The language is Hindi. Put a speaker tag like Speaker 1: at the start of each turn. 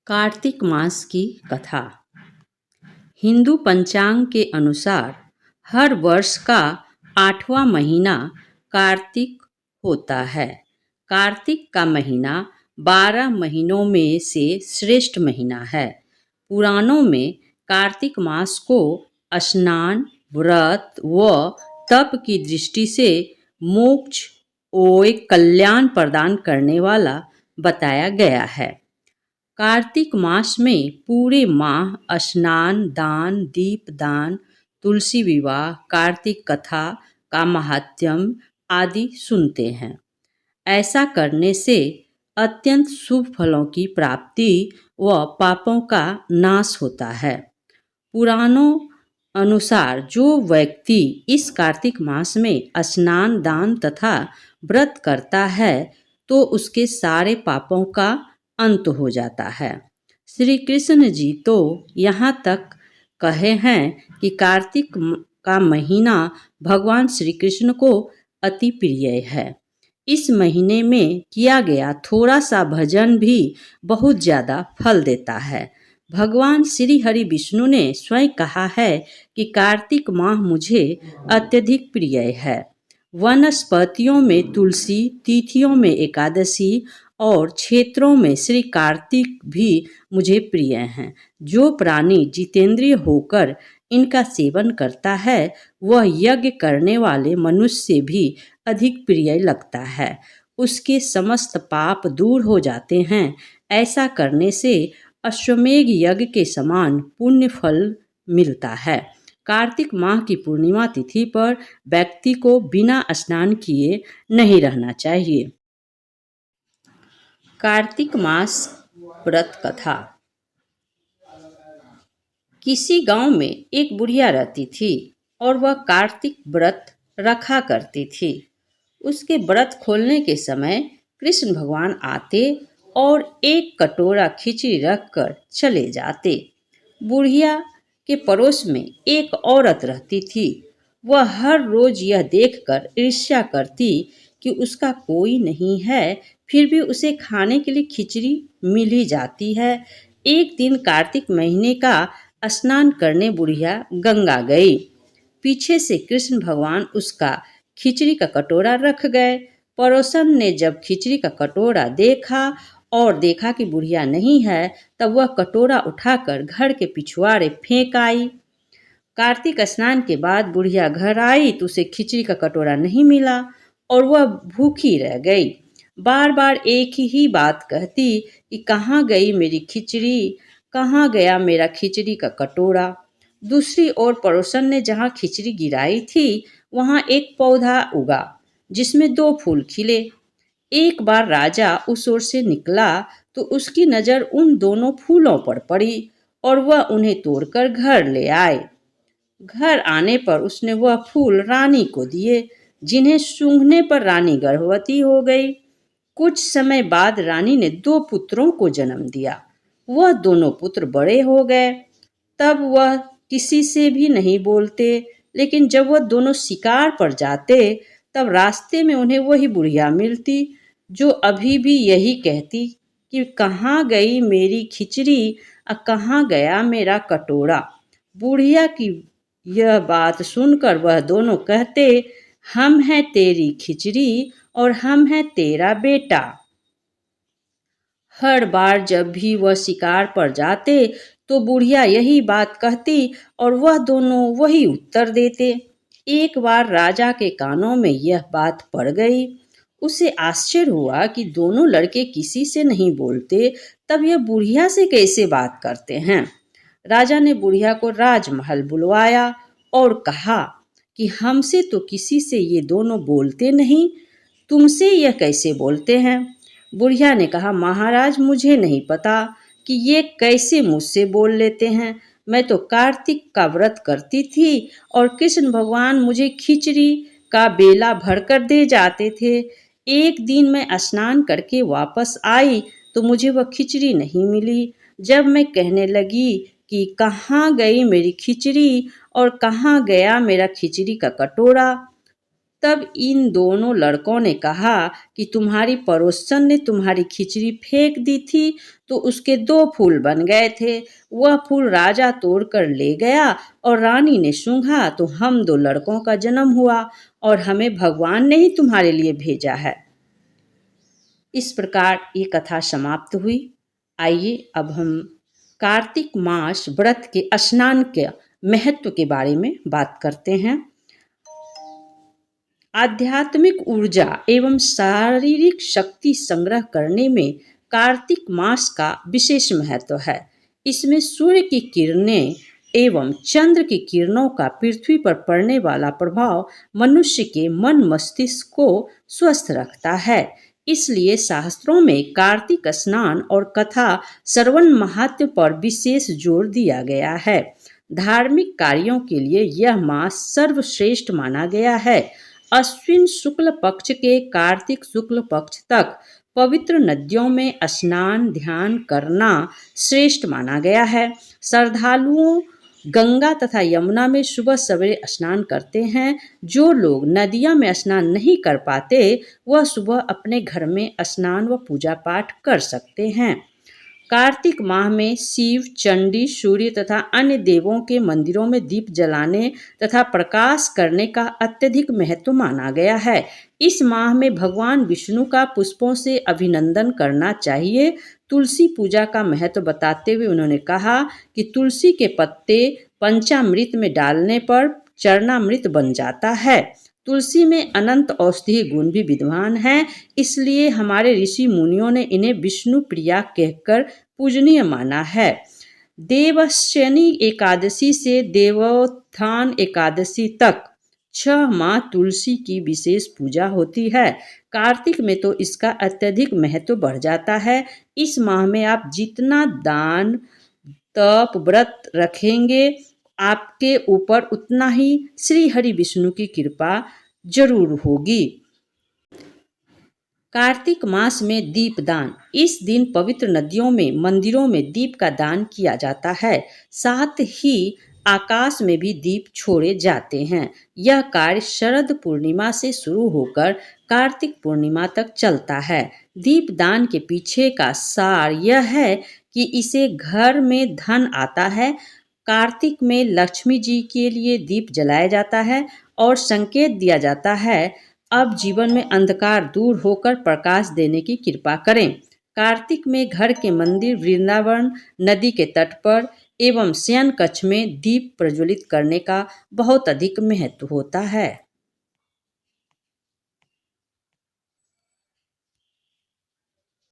Speaker 1: कार्तिक मास की कथा। हिंदू पंचांग के अनुसार हर वर्ष का 8वां महीना कार्तिक होता है। कार्तिक का महीना 12 महीनों में से श्रेष्ठ महीना है। पुराणों में कार्तिक मास को स्नान, व्रत व तप की दृष्टि से मोक्ष और कल्याण प्रदान करने वाला बताया गया है। कार्तिक मास में पूरे माह स्नान, दान, दीपदान, तुलसी विवाह, कार्तिक कथा का महात्म्य आदि सुनते हैं। ऐसा करने से अत्यंत शुभ फलों की प्राप्ति व पापों का नाश होता है। पुराणों अनुसार जो व्यक्ति इस कार्तिक मास में स्नान, दान तथा व्रत करता है तो उसके सारे पापों का अंत हो जाता है। श्री कृष्ण जी तो यहाँ तक कहे हैं कि कार्तिक का महीना भगवान श्री कृष्ण को अति प्रिय है। इस महीने में किया गया थोड़ा सा भजन भी बहुत ज़्यादा फल देता है। भगवान श्री हरि विष्णु ने स्वयं कहा है कि कार्तिक माह मुझे अत्यधिक प्रिय है। वनस्पतियों में तुलसी, तिथियों में एकादशी और क्षेत्रों में श्री कार्तिक भी मुझे प्रिय हैं। जो प्राणी जितेंद्रिय होकर इनका सेवन करता है वह यज्ञ करने वाले मनुष्य से भी अधिक प्रिय लगता है। उसके समस्त पाप दूर हो जाते हैं। ऐसा करने से अश्वमेध यज्ञ के समान पुण्य फल मिलता है। कार्तिक माह की पूर्णिमा तिथि पर व्यक्ति को बिना स्नान किए नहीं रहना चाहिए। कार्तिक मास व्रत कथा। किसी गांव में एक बुढ़िया रहती थी और वह कार्तिक व्रत रखा करती थी। उसके व्रत खोलने के समय कृष्ण भगवान आते और एक कटोरा खिचड़ी रखकर चले जाते। बुढ़िया के पड़ोस में एक औरत रहती थी। वह हर रोज यह देखकर ईर्ष्या करती कि उसका कोई नहीं है, फिर भी उसे खाने के लिए खिचड़ी मिल ही जाती है। एक दिन कार्तिक महीने का स्नान करने बुढ़िया गंगा गई। पीछे से कृष्ण भगवान उसका खिचड़ी का कटोरा रख गए। पड़ोसन ने जब खिचड़ी का कटोरा देखा कि बुढ़िया नहीं है, तब वह कटोरा उठाकर घर के पिछवाड़े फेंक आई। कार्तिक स्नान के बाद बुढ़िया घर आई तो उसे खिचड़ी का कटोरा नहीं मिला और वह भूखी रह गई। बार बार एक ही बात कहती कि कहाँ गई मेरी खिचड़ी, कहाँ गया मेरा खिचड़ी का कटोरा। दूसरी ओर पड़ोसन ने जहाँ खिचड़ी गिराई थी वहाँ एक पौधा उगा जिसमें 2 फूल खिले। एक बार राजा उस ओर से निकला तो उसकी नज़र उन दोनों फूलों पर पड़ी और वह उन्हें तोड़कर घर ले आए। घर आने पर उसने वह फूल रानी को दिए, जिन्हें सूंघने पर रानी गर्भवती हो गई। कुछ समय बाद रानी ने 2 पुत्रों को जन्म दिया। वह दोनों पुत्र बड़े हो गए। तब वह किसी से भी नहीं बोलते, लेकिन जब वह दोनों शिकार पर जाते तब रास्ते में उन्हें वही बुढ़िया मिलती जो अभी भी यही कहती कि कहाँ गई मेरी खिचड़ी और कहाँ गया मेरा कटोरा। बुढ़िया की यह बात सुनकर वह दोनों कहते, हम हैं तेरी खिचड़ी और हम हैं तेरा बेटा। हर बार जब भी वह शिकार पर जाते तो बुढ़िया यही बात कहती और वह दोनों वही उत्तर देते। एक बार राजा के कानों में यह बात पड़ गई। उसे आश्चर्य हुआ कि दोनों लड़के किसी से नहीं बोलते, तब यह बुढ़िया से कैसे बात करते हैं। राजा ने बुढ़िया को राजमहल बुलवाया और कहा कि हमसे तो किसी से ये दोनों बोलते नहीं, तुमसे यह कैसे बोलते हैं। बुढ़िया ने कहा, महाराज मुझे नहीं पता कि ये कैसे मुझसे बोल लेते हैं। मैं तो कार्तिक का व्रत करती थी और कृष्ण भगवान मुझे खिचड़ी का बेला भरकर दे जाते थे। एक दिन मैं स्नान करके वापस आई तो मुझे वह खिचड़ी नहीं मिली। जब मैं कहने लगी कि कहाँ गई मेरी खिचड़ी और कहाँ गया मेरा खिचड़ी का कटोरा, तब इन दोनों लड़कों ने कहा कि तुम्हारी पड़ोसन ने तुम्हारी खिचड़ी फेंक दी थी तो उसके 2 फूल बन गए थे। वह फूल राजा तोड़कर ले गया और रानी ने सूंघा तो हम 2 लड़कों का जन्म हुआ और हमें भगवान ने ही तुम्हारे लिए भेजा है। इस प्रकार ये कथा समाप्त हुई। आइए अब हम कार्तिक मास व्रत के स्नान के महत्व के बारे में बात करते हैं। आध्यात्मिक ऊर्जा एवं शारीरिक शक्ति संग्रह करने में कार्तिक मास का विशेष महत्व है। इसमें सूर्य की किरणें एवं चंद्र की किरणों का पृथ्वी पर पड़ने वाला प्रभाव मनुष्य के मन मस्तिष्क को स्वस्थ रखता है। इसलिए शास्त्रों में कार्तिक स्नान और कथा श्रवण महत्व पर विशेष जोर दिया गया है। धार्मिक कार्यों के लिए यह मास सर्वश्रेष्ठ माना गया है। अश्विन शुक्ल पक्ष के कार्तिक शुक्ल पक्ष तक पवित्र नदियों में स्नान ध्यान करना श्रेष्ठ माना गया है। श्रद्धालुओं गंगा तथा यमुना में सुबह सवेरे स्नान करते हैं। जो लोग नदियों में स्नान नहीं कर पाते वह सुबह अपने घर में स्नान व पूजा पाठ कर सकते हैं। कार्तिक माह में शिव, चंडी, सूर्य तथा अन्य देवों के मंदिरों में दीप जलाने तथा प्रकाश करने का अत्यधिक महत्व माना गया है। इस माह में भगवान विष्णु का पुष्पों से अभिनंदन करना चाहिए। तुलसी पूजा का महत्व बताते हुए उन्होंने कहा कि तुलसी के पत्ते पंचामृत में डालने पर चरणामृत बन जाता है। तुलसी में अनंत औषधीय गुण भी विद्यमान हैं, इसलिए हमारे ऋषि मुनियों ने इन्हें विष्णु प्रिया कहकर पूजनीय माना है। देवशयनी एकादशी से देवोत्थान एकादशी तक 6 माह तुलसी की विशेष पूजा होती है। कार्तिक में तो इसका अत्यधिक महत्व बढ़ जाता है। इस माह में आप जितना दान तप व्रत रखेंगे आपके ऊपर उतना ही श्री हरि विष्णु की कृपा जरूर होगी। कार्तिक मास में दीप दान। इस दिन पवित्र नदियों में मंदिरों में दीप का दान किया जाता है। साथ ही आकाश में भी दीप छोड़े जाते हैं। यह कार्य शरद पूर्णिमा से शुरू होकर कार्तिक पूर्णिमा तक चलता है। दीप दान के पीछे का सार यह है कि इससे घर में धन आता है। कार्तिक में लक्ष्मी जी के लिए दीप जलाया जाता है और संकेत दिया जाता है अब जीवन में अंधकार दूर होकर प्रकाश देने की कृपा करें। कार्तिक में घर के मंदिर, वृंदावन, नदी के तट पर एवं शयन कक्ष में दीप प्रज्वलित करने का बहुत अधिक महत्व होता है।